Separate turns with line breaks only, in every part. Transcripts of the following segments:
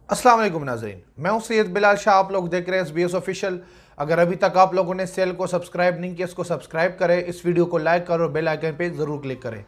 अस्सलाम वालेकुम नाज़रीन, मैं हूं सैयद बिलाल शाह। आप लोग देख रहे हैं SBS ऑफिशियल। अगर अभी तक आप लोगों ने चैनल को सब्सक्राइब नहीं किया, इसको सब्सक्राइब करें, इस वीडियो को लाइक करो और बेल आइकन पे ज़रूर क्लिक करें।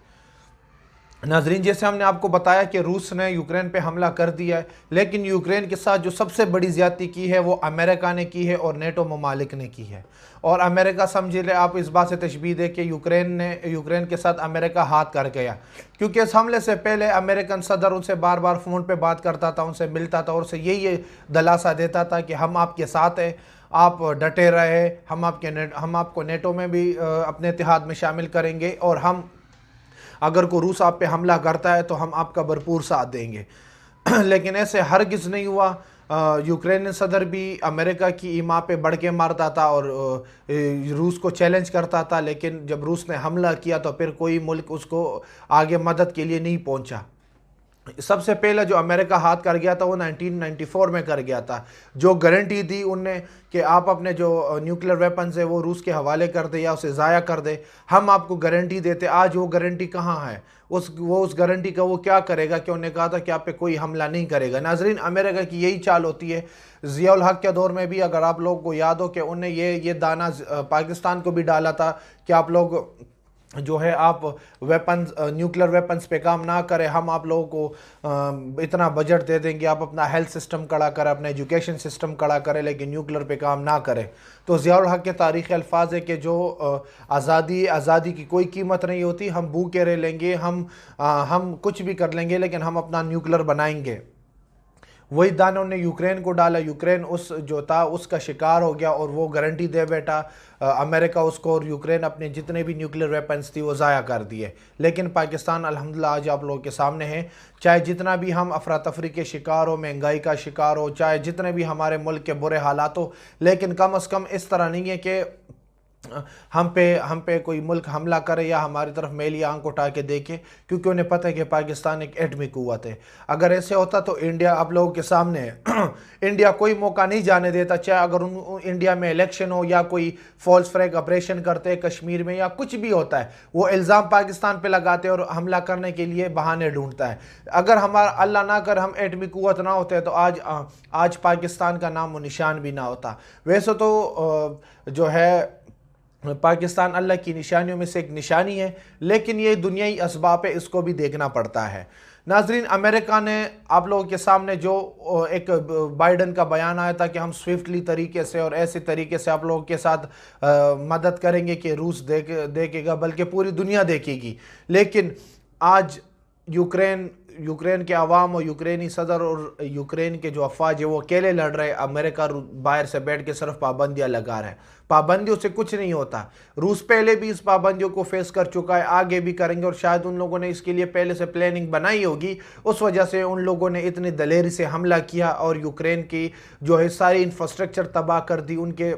नाजरीन, जैसे हमने आपको बताया कि रूस ने यूक्रेन पे हमला कर दिया है, लेकिन यूक्रेन के साथ जो सबसे बड़ी ज़्यादती की है वो अमेरिका ने की है और नेटो ममालिक ने की है। और अमेरिका समझ ले, आप इस बात से तशबीह दे कि यूक्रेन के साथ अमेरिका हाथ कर गया, क्योंकि इस हमले से पहले अमेरिकन सदर उनसे बार बार फ़ोन पे बात करता था, उनसे मिलता था और उनसे यही दिलासा देता था कि हम आपके साथ हैं, आप डटे रहे, हम आपको नेटो में भी अपने इत्तेहाद में शामिल करेंगे और हम अगर को रूस आप पे हमला करता है तो हम आपका भरपूर साथ देंगे। लेकिन ऐसे हरगिज़ नहीं हुआ। यूक्रेन सदर भी अमेरिका की ईमा पे बढ़ के मारता था और रूस को चैलेंज करता था, लेकिन जब रूस ने हमला किया तो फिर कोई मुल्क उसको आगे मदद के लिए नहीं पहुंचा। सबसे पहले जो अमेरिका हाथ कर गया था वो 1994 में कर गया था। जो गारंटी दी उनने कि आप अपने जो न्यूक्लियर वेपन्स है वो रूस के हवाले कर दे या उसे ज़ाया कर दे, हम आपको गारंटी देते। आज वो गारंटी कहाँ है? उस गारंटी का वो क्या करेगा कि उन्होंने कहा था कि आप पे कोई हमला नहीं करेगा। नाजरीन, अमेरिका की यही चाल होती है। ज़ियाउल हक के दौर में भी अगर आप लोगों को याद हो कि उन्हें ये दाना पाकिस्तान को भी डाला था कि आप लोग जो है आप वेपन्स, न्यूक्लियर वेपन्स पे काम ना करें, हम आप लोगों को इतना बजट दे देंगे, आप अपना हेल्थ सिस्टम खड़ा करें, अपना एजुकेशन सिस्टम खड़ा करें, लेकिन न्यूक्लियर पे काम ना करें। तो ज़ियाउल हक के तारीख़ अल्फाज है कि जो आज़ादी की कोई कीमत नहीं होती, हम भूखे रह लेंगे, हम कुछ भी कर लेंगे, लेकिन हम अपना न्यूक्लियर बनाएंगे। वही दानों ने यूक्रेन को डाला, यूक्रेन उस जो था उसका शिकार हो गया और वो गारंटी दे बैठा अमेरिका उसको, और यूक्रेन अपने जितने भी न्यूक्लियर वेपन्स थी वो ज़ाया कर दिए। लेकिन पाकिस्तान अल्हम्दुलिल्लाह आज आप लोगों के सामने है। चाहे जितना भी हम अफरा तफरी के शिकार हो, महंगाई का शिकार हो, चाहे जितने भी हमारे मुल्क के बुरे हालात हो, लेकिन कम अज़ कम इस तरह नहीं है कि हम पे कोई मुल्क हमला करे या हमारी तरफ मेली आंख उठा के देखे, क्योंकि उन्हें पता है कि पाकिस्तान एक एटमी कुव्वत है। अगर ऐसे होता तो इंडिया आप लोगों के सामने है। इंडिया कोई मौका नहीं जाने देता, चाहे अगर इंडिया में इलेक्शन हो या कोई फॉल्स फ्लैग ऑपरेशन करते हैं कश्मीर में या कुछ भी होता है, वो इल्ज़ाम पाकिस्तान पे लगाते हैं और हमला करने के लिए बहाने ढूंढता है। अगर हमारा अल्लाह ना कर हम एटमी कुव्वत ना होते तो आज पाकिस्तान का नाम व निशान भी ना होता। वैसे तो जो है पाकिस्तान अल्लाह की निशानियों में से एक निशानी है, लेकिन ये दुनियाई असबाब है, इसको भी देखना पड़ता है। नाजरीन, अमेरिका ने आप लोगों के सामने जो एक बाइडन का बयान आया था कि हम स्विफ्टली तरीके से और ऐसे तरीके से आप लोगों के साथ मदद करेंगे कि रूस देखेगा, बल्कि पूरी दुनिया देखेगी। लेकिन आज यूक्रेन के अवाम और यूक्रेनी सदर और यूक्रेन के जो अफवाज है वो अकेले लड़ रहे हैं। अमेरिका बाहर से बैठ के सिर्फ पाबंदियां लगा रहे हैं। पाबंदियों से कुछ नहीं होता। रूस पहले भी इस पाबंदियों को फेस कर चुका है, आगे भी करेंगे, और शायद उन लोगों ने इसके लिए पहले से प्लानिंग बनाई होगी। उस वजह से उन लोगों ने इतनी दलेरी से हमला किया और यूक्रेन की जो है सारी इंफ्रास्ट्रक्चर तबाह कर दी, उनके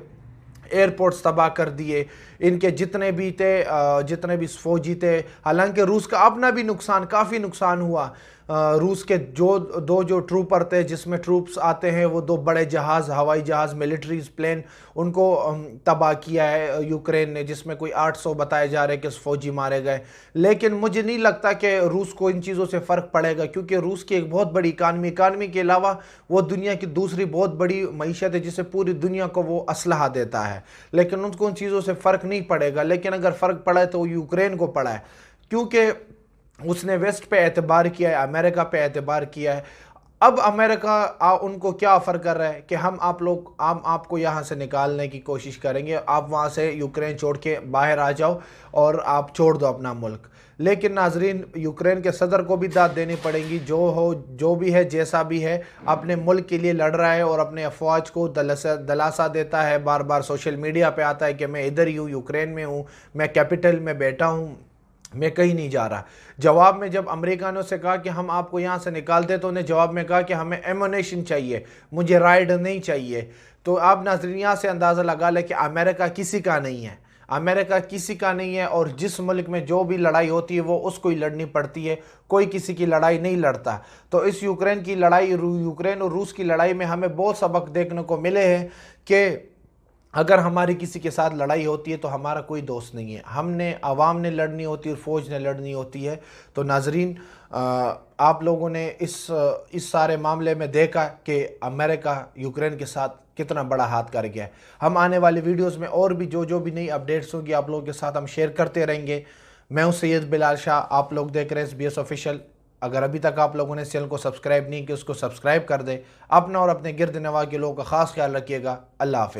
एयरपोर्ट्स तबाह कर दिए, इनके जितने भी फौजी थे। हालांकि रूस का अपना भी काफ़ी नुकसान हुआ। रूस के जो ट्रूपर थे, जिसमें ट्रूप्स आते हैं, वो 2 बड़े जहाज़, हवाई जहाज़, मिलिट्री प्लेन, उनको तबाह किया है यूक्रेन ने, जिसमें कोई 800 बताए जा रहे हैं कि फौजी मारे गए। लेकिन मुझे नहीं लगता कि रूस को इन चीज़ों से फ़र्क पड़ेगा, क्योंकि रूस की एक बहुत बड़ी इकानमी के अलावा वो दुनिया की दूसरी बहुत बड़ी मईशत है, जिसे पूरी दुनिया को वो असलहा देता है। लेकिन उनको उन चीज़ों से फ़र्क नहीं पड़ेगा। लेकिन अगर फ़र्क पड़ा है तो यूक्रेन को पड़ा है, क्योंकि उसने वेस्ट पे एतबार किया है, अमेरिका पे एतबार किया है। अब अमेरिका उनको क्या ऑफर कर रहा है कि हम आपको यहाँ से निकालने की कोशिश करेंगे, आप वहाँ से यूक्रेन छोड़ के बाहर आ जाओ और आप छोड़ दो अपना मुल्क। लेकिन नाजरीन, यूक्रेन के सदर को भी दाद देनी पड़ेगी। जो भी है, जैसा भी है, अपने मुल्क के लिए लड़ रहा है और अपने अफवाज को दलासा देता है। बार बार सोशल मीडिया पे आता है कि मैं इधर ही हूँ, यूक्रेन में हूँ, मैं कैपिटल में बैठा हूँ, मैं कहीं नहीं जा रहा। जवाब में जब अमेरिका ने उससे कहा कि हम आपको यहाँ से निकालते, तो उन्हें जवाब में कहा कि हमें एमुनेशन चाहिए, मुझे राइड नहीं चाहिए। तो आप नाज़रीन यहाँ से अंदाज़ा लगा लें कि अमेरिका किसी का नहीं है। अमेरिका किसी का नहीं है, और जिस मुल्क में जो भी लड़ाई होती है वो उसको ही लड़नी पड़ती है, कोई किसी की लड़ाई नहीं लड़ता। तो इस यूक्रेन और रूस की लड़ाई में हमें बहुत सबक देखने को मिले हैं कि अगर हमारी किसी के साथ लड़ाई होती है तो हमारा कोई दोस्त नहीं है, हमने आवाम ने लड़नी होती है और फ़ौज ने लड़नी होती है। तो नाजरीन, आप लोगों ने इस सारे मामले में देखा कि अमेरिका यूक्रेन के साथ कितना बड़ा हाथ कर गया है। हम आने वाली वीडियोस में और भी जो भी नई अपडेट्स होंगी आप लोगों के साथ हम शेयर करते रहेंगे। मैं हूं सैयद बिलाल शाह, आप लोग देख रहे हैं SBS ऑफिशियल। अगर अभी तक आप लोगों ने चैनल को सब्सक्राइब नहीं किया उसको सब्सक्राइब कर दें। अपना और अपने गिरद नवाह के लोगों का खास ख्याल रखिएगा। अल्लाह हाफ़िज़।